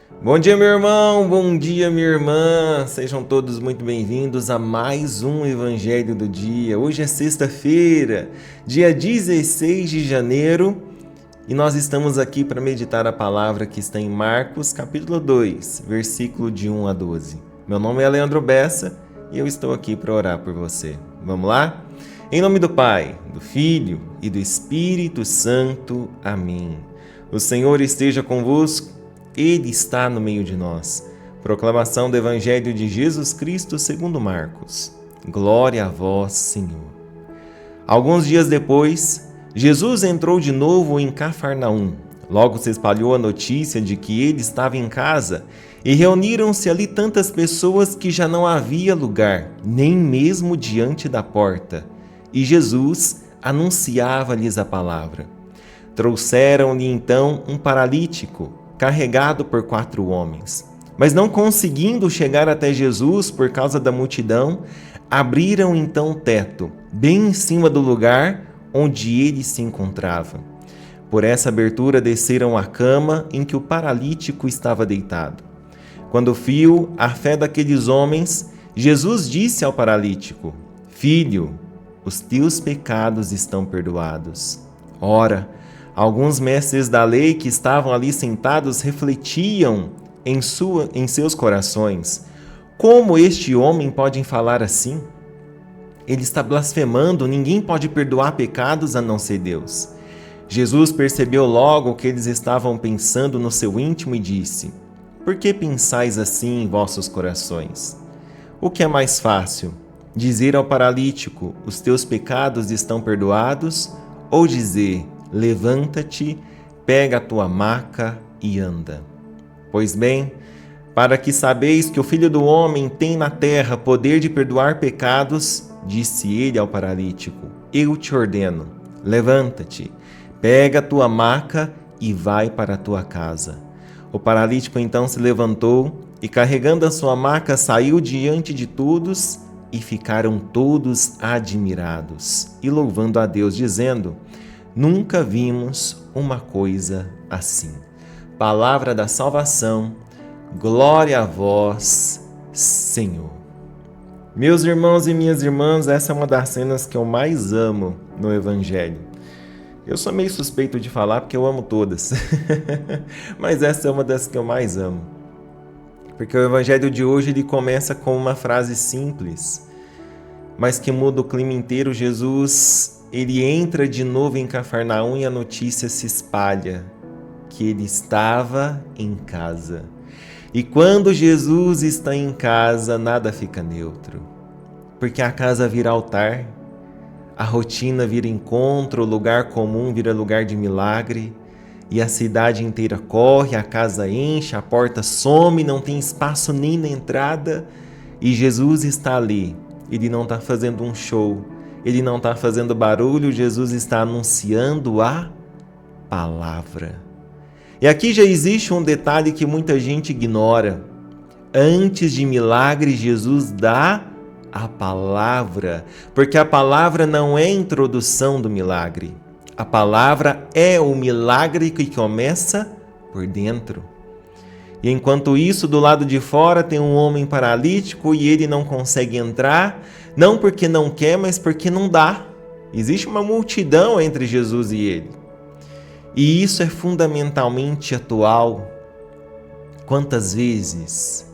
Bom dia, meu irmão, bom dia, minha irmã. Sejam todos muito bem-vindos a mais um Evangelho do Dia. Hoje é sexta-feira, dia 16 de janeiro, e nós estamos aqui para meditar a palavra que está em Marcos, capítulo 2, versículo de 1 a 12. Meu nome é Leandro Bessa e eu estou aqui para orar por você. Vamos lá? Em nome do Pai, do Filho e do Espírito Santo. Amém. O Senhor esteja convosco. Ele está no meio de nós. Proclamação do Evangelho de Jesus Cristo segundo Marcos. Glória a vós, Senhor. Alguns dias depois, Jesus entrou de novo em Cafarnaum. Logo se espalhou a notícia de que ele estava em casa e reuniram-se ali tantas pessoas que já não havia lugar, nem mesmo diante da porta. E Jesus anunciava-lhes a palavra. Trouxeram-lhe então um paralítico, carregado por 4 homens. Mas não conseguindo chegar até Jesus por causa da multidão, abriram então o teto, bem em cima do lugar onde ele se encontrava. Por essa abertura desceram a cama em que o paralítico estava deitado. Quando viu a fé daqueles homens, Jesus disse ao paralítico: Filho, os teus pecados estão perdoados. Ora, alguns mestres da lei que estavam ali sentados refletiam em seus corações: como este homem pode falar assim? Ele está blasfemando, ninguém pode perdoar pecados a não ser Deus. Jesus percebeu logo o que eles estavam pensando no seu íntimo e disse: Por que pensais assim em vossos corações? O que é mais fácil, dizer ao paralítico: os teus pecados estão perdoados, ou dizer: levanta-te, pega a tua maca e anda? Pois bem, para que sabeis que o Filho do Homem tem na terra poder de perdoar pecados, disse ele ao paralítico: eu te ordeno, levanta-te, pega a tua maca e vai para a tua casa. O paralítico então se levantou e, carregando a sua maca, saiu diante de todos, e ficaram todos admirados e louvando a Deus, dizendo: Nunca vimos uma coisa assim. Palavra da salvação, glória a vós, Senhor. Meus irmãos e minhas irmãs, essa é uma das cenas que eu mais amo no Evangelho. Eu sou meio suspeito de falar porque eu amo todas, mas essa é uma das que eu mais amo. Porque o Evangelho de hoje ele começa com uma frase simples, mas que muda o clima inteiro. Jesus, ele entra de novo em Cafarnaum e a notícia se espalha que ele estava em casa. E quando Jesus está em casa, nada fica neutro, porque a casa vira altar, a rotina vira encontro, o lugar comum vira lugar de milagre, e a cidade inteira corre, a casa enche, a porta some, não tem espaço nem na entrada, e Jesus está ali. Ele não está fazendo um show, ele não está fazendo barulho, Jesus está anunciando a palavra. E aqui já existe um detalhe que muita gente ignora. Antes de milagre, Jesus dá a palavra, porque a palavra não é a introdução do milagre. A palavra é o milagre que começa por dentro. E enquanto isso, do lado de fora tem um homem paralítico e ele não consegue entrar, não porque não quer, mas porque não dá. Existe uma multidão entre Jesus e ele. E isso é fundamentalmente atual. Quantas vezes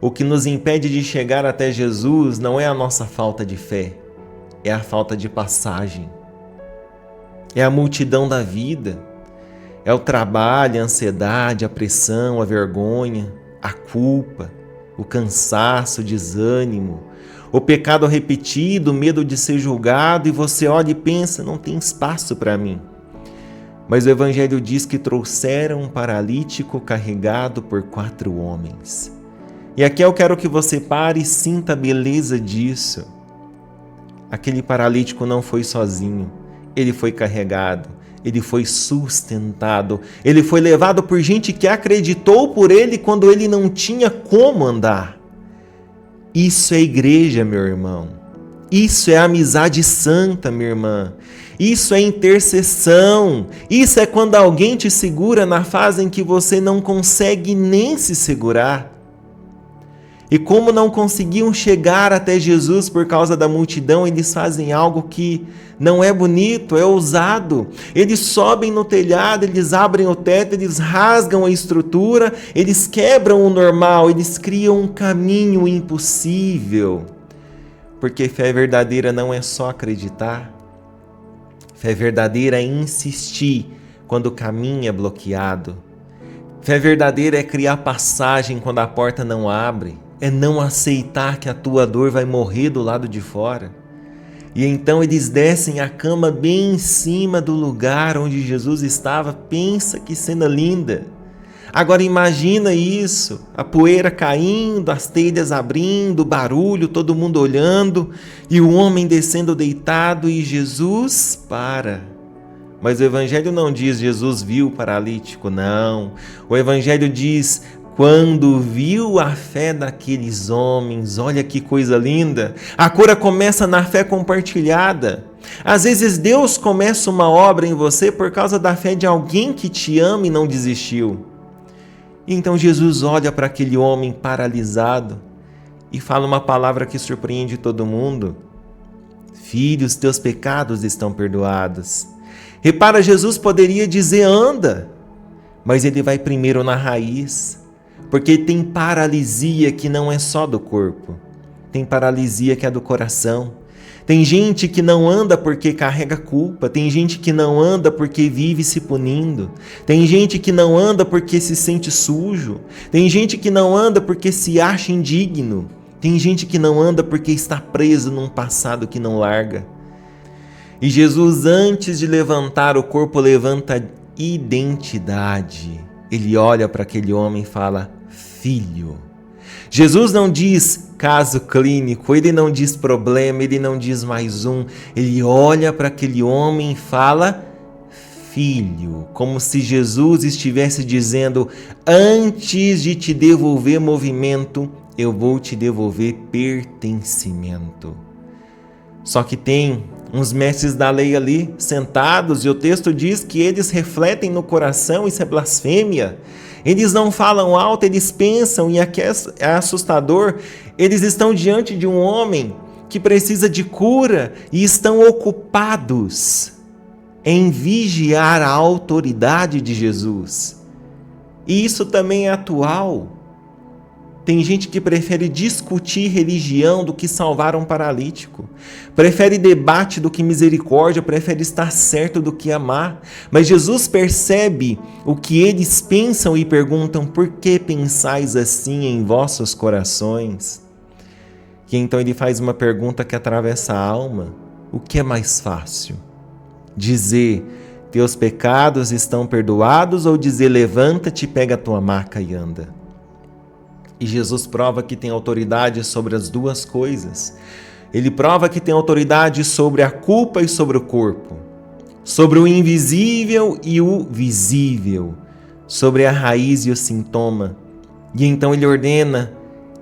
o que nos impede de chegar até Jesus não é a nossa falta de fé, é a falta de passagem. É a multidão da vida. É o trabalho, a ansiedade, a pressão, a vergonha, a culpa, o cansaço, o desânimo, o pecado repetido, o medo de ser julgado, e você olha e pensa: não tem espaço para mim. Mas o Evangelho diz que trouxeram um paralítico carregado por 4 homens. E aqui eu quero que você pare e sinta a beleza disso. Aquele paralítico não foi sozinho, ele foi carregado, ele foi sustentado, ele foi levado por gente que acreditou por ele quando ele não tinha como andar. Isso é igreja, meu irmão. Isso é amizade santa, minha irmã. Isso é intercessão. Isso é quando alguém te segura na fase em que você não consegue nem se segurar. E como não conseguiam chegar até Jesus por causa da multidão, eles fazem algo que não é bonito, é ousado. Eles sobem no telhado, eles abrem o teto, eles rasgam a estrutura, eles quebram o normal, eles criam um caminho impossível. Porque fé verdadeira não é só acreditar. Fé verdadeira é insistir quando o caminho é bloqueado. Fé verdadeira é criar passagem quando a porta não abre. É não aceitar que a tua dor vai morrer do lado de fora. E então eles descem a cama bem em cima do lugar onde Jesus estava. Pensa que cena linda! Agora imagina isso, a poeira caindo, as telhas abrindo, o barulho, todo mundo olhando, e o homem descendo deitado e Jesus para. Mas o Evangelho não diz Jesus viu o paralítico, não. O Evangelho diz quando viu a fé daqueles homens. Olha que coisa linda! A cura começa na fé compartilhada. Às vezes Deus começa uma obra em você por causa da fé de alguém que te ama e não desistiu. Então Jesus olha para aquele homem paralisado e fala uma palavra que surpreende todo mundo. Filho, os teus pecados estão perdoados. Repara, Jesus poderia dizer anda, mas ele vai primeiro na raiz, porque tem paralisia que não é só do corpo, tem paralisia que é do coração. Tem gente que não anda porque carrega culpa, tem gente que não anda porque vive se punindo, tem gente que não anda porque se sente sujo, tem gente que não anda porque se acha indigno, tem gente que não anda porque está preso num passado que não larga. E Jesus, antes de levantar o corpo, levanta identidade. Ele olha para aquele homem e fala, filho. Jesus não diz caso clínico, ele não diz problema, ele não diz mais um. Ele olha para aquele homem e fala, filho, como se Jesus estivesse dizendo, antes de te devolver movimento, eu vou te devolver pertencimento. Só que tem uns mestres da lei ali sentados e o texto diz que eles refletem no coração, isso é blasfêmia. Eles não falam alto, eles pensam, e aqui é assustador, eles estão diante de um homem que precisa de cura e estão ocupados em vigiar a autoridade de Jesus. E isso também é atual. Tem gente que prefere discutir religião do que salvar um paralítico. Prefere debate do que misericórdia, prefere estar certo do que amar. Mas Jesus percebe o que eles pensam e perguntam, por que pensais assim em vossos corações? E então ele faz uma pergunta que atravessa a alma. O que é mais fácil? Dizer, teus pecados estão perdoados, ou dizer, levanta-te, pega a tua maca e anda? E Jesus prova que tem autoridade sobre as duas coisas. Ele prova que tem autoridade sobre a culpa e sobre o corpo, sobre o invisível e o visível, sobre a raiz e o sintoma. E então ele ordena,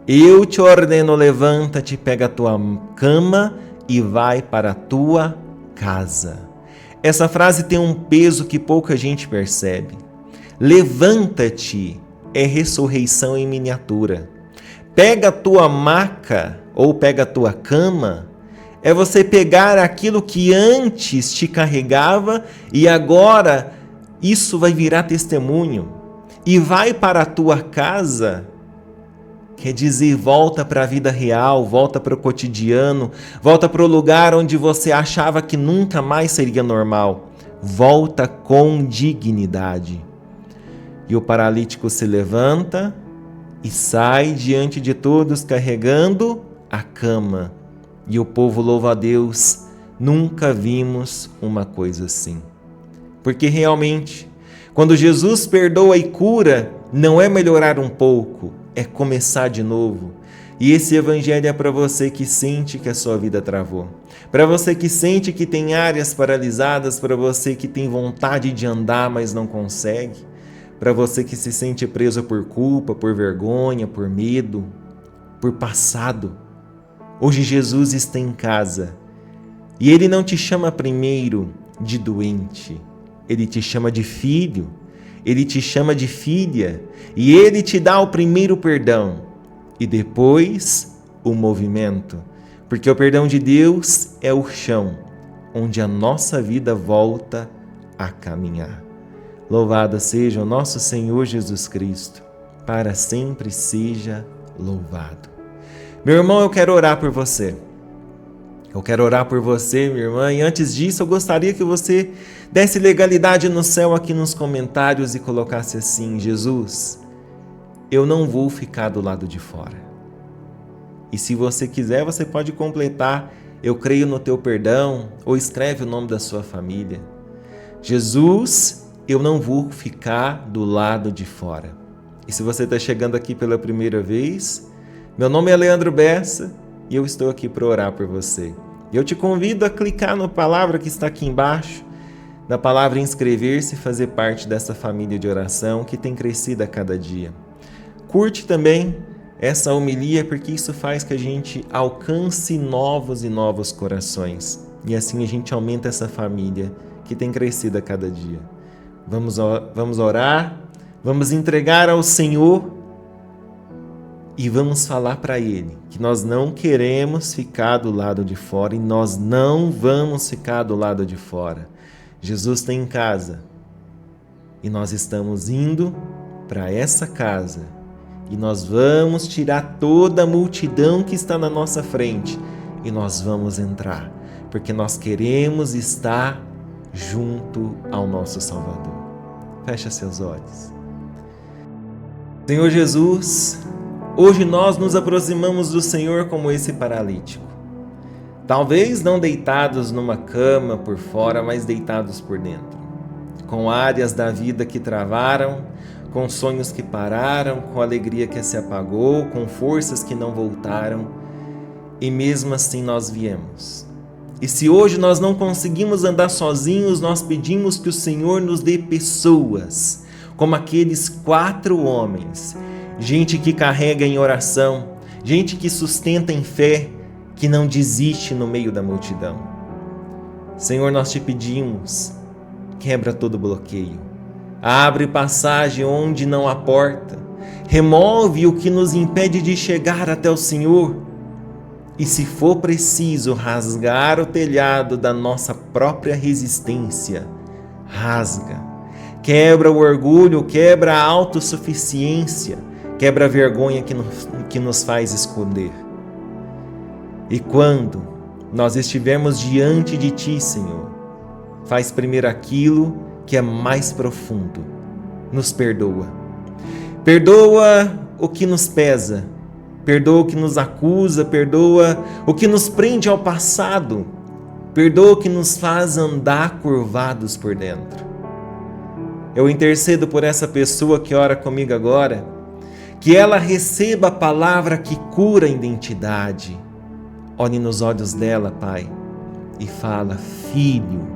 eu te ordeno, levanta-te, pega a tua cama e vai para a tua casa. Essa frase tem um peso que pouca gente percebe. Levanta-te é ressurreição em miniatura. Pega a tua maca ou pega a tua cama, é você pegar aquilo que antes te carregava e agora isso vai virar testemunho. E vai para a tua casa, quer dizer, volta para a vida real, volta para o cotidiano, volta para o lugar onde você achava que nunca mais seria normal. Volta com dignidade. E o paralítico se levanta e sai diante de todos carregando a cama. E o povo louva a Deus, nunca vimos uma coisa assim. Porque realmente, quando Jesus perdoa e cura, não é melhorar um pouco, é começar de novo. E esse evangelho é para você que sente que a sua vida travou. Para você que sente que tem áreas paralisadas, para você que tem vontade de andar, mas não consegue. Para você que se sente preso por culpa, por vergonha, por medo, por passado. Hoje Jesus está em casa e Ele não te chama primeiro de doente, Ele te chama de filho, Ele te chama de filha e Ele te dá o primeiro perdão e depois o movimento, porque o perdão de Deus é o chão onde a nossa vida volta a caminhar. Louvado seja o nosso Senhor Jesus Cristo, para sempre seja louvado. Meu irmão, eu quero orar por você. Eu quero orar por você, minha irmã, e antes disso eu gostaria que você desse legalidade no céu aqui nos comentários e colocasse assim: Jesus, eu não vou ficar do lado de fora. E se você quiser, você pode completar: eu creio no teu perdão, ou escreve o nome da sua família. Jesus, eu não vou ficar do lado de fora. E se você está chegando aqui pela primeira vez, meu nome é Leandro Bessa e eu estou aqui para orar por você. Eu te convido a clicar na palavra que está aqui embaixo, na palavra inscrever-se e fazer parte dessa família de oração que tem crescido a cada dia. Curte também essa homilia, porque isso faz que a gente alcance novos e novos corações. E assim a gente aumenta essa família que tem crescido a cada dia. Vamos orar, vamos entregar ao Senhor e vamos falar para Ele que nós não queremos ficar do lado de fora e nós não vamos ficar do lado de fora. Jesus está em casa e nós estamos indo para essa casa e nós vamos tirar toda a multidão que está na nossa frente e nós vamos entrar, porque nós queremos estar junto ao nosso Salvador. Fecha seus olhos. Senhor Jesus, hoje nós nos aproximamos do Senhor como esse paralítico. Talvez não deitados numa cama por fora, mas deitados por dentro. Com áreas da vida que travaram, com sonhos que pararam, com alegria que se apagou, com forças que não voltaram. E mesmo assim nós viemos. E se hoje nós não conseguimos andar sozinhos, nós pedimos que o Senhor nos dê pessoas, como aqueles 4 homens, gente que carrega em oração, gente que sustenta em fé, que não desiste no meio da multidão. Senhor, nós te pedimos, quebra todo bloqueio, abre passagem onde não há porta, remove o que nos impede de chegar até o Senhor. E se for preciso rasgar o telhado da nossa própria resistência, rasga. Quebra o orgulho, quebra a autossuficiência, quebra a vergonha que nos faz esconder. E quando nós estivermos diante de Ti, Senhor, faz primeiro aquilo que é mais profundo. Nos perdoa. Perdoa o que nos pesa. Perdoa o que nos acusa, perdoa o que nos prende ao passado, perdoa o que nos faz andar curvados por dentro. Eu intercedo por essa pessoa que ora comigo agora, que ela receba a palavra que cura a identidade. Olhe nos olhos dela, Pai, e fala: filho,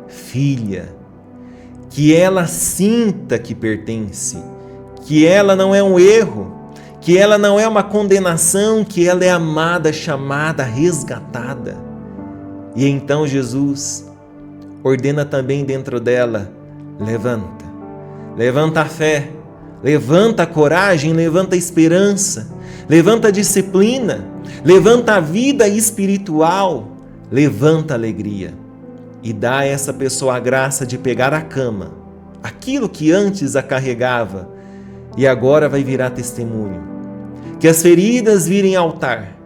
filha, que ela sinta que pertence, que ela não é um erro, que ela não é uma condenação, que ela é amada, chamada, resgatada. E então Jesus ordena também dentro dela: levanta, levanta a fé, levanta a coragem, levanta a esperança, levanta a disciplina, levanta a vida espiritual, levanta a alegria. E dá a essa pessoa a graça de pegar a cama, aquilo que antes a carregava, e agora vai virar testemunho. Que as feridas virem altar,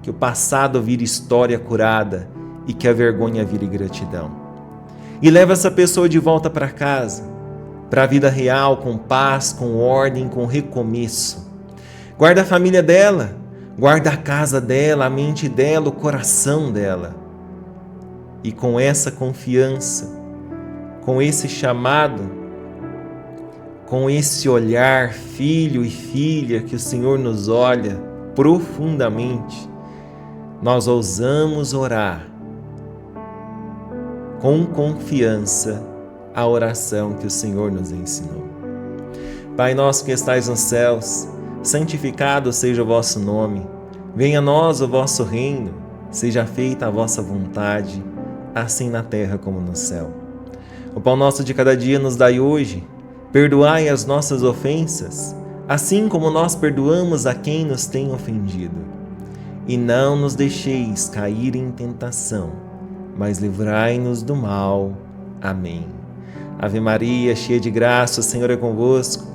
que o passado vire história curada e que a vergonha vire gratidão. E leva essa pessoa de volta para casa, para a vida real, com paz, com ordem, com recomeço. Guarda a família dela, guarda a casa dela, a mente dela, o coração dela. E com essa confiança, com esse chamado, com esse olhar, filho e filha, que o Senhor nos olha profundamente, nós ousamos orar com confiança a oração que o Senhor nos ensinou. Pai nosso que estais nos céus, santificado seja o vosso nome. Venha a nós o vosso reino, seja feita a vossa vontade, assim na terra como no céu. O pão nosso de cada dia nos dai hoje. Perdoai as nossas ofensas, assim como nós perdoamos a quem nos tem ofendido. E não nos deixeis cair em tentação, mas livrai-nos do mal. Amém. Ave Maria, cheia de graça, o Senhor é convosco.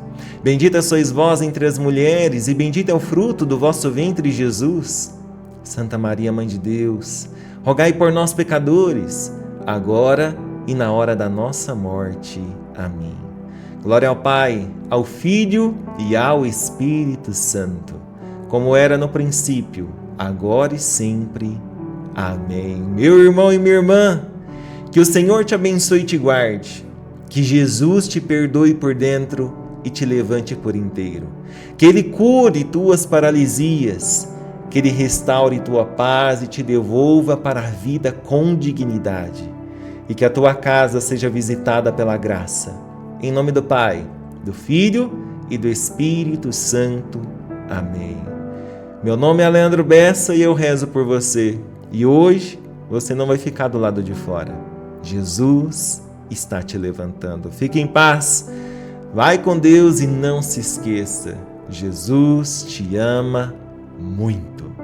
Bendita sois vós entre as mulheres, e bendito é o fruto do vosso ventre, Jesus. Santa Maria, Mãe de Deus, rogai por nós, pecadores, agora e na hora da nossa morte. Amém. Glória ao Pai, ao Filho e ao Espírito Santo, como era no princípio, agora e sempre. Amém. Meu irmão e minha irmã, que o Senhor te abençoe e te guarde, que Jesus te perdoe por dentro e te levante por inteiro, que Ele cure tuas paralisias, que Ele restaure tua paz e te devolva para a vida com dignidade, e que a tua casa seja visitada pela graça. Em nome do Pai, do Filho e do Espírito Santo. Amém. Meu nome é Leandro Bessa e eu rezo por você. E hoje você não vai ficar do lado de fora. Jesus está te levantando. Fique em paz. Vai com Deus e não se esqueça. Jesus te ama muito.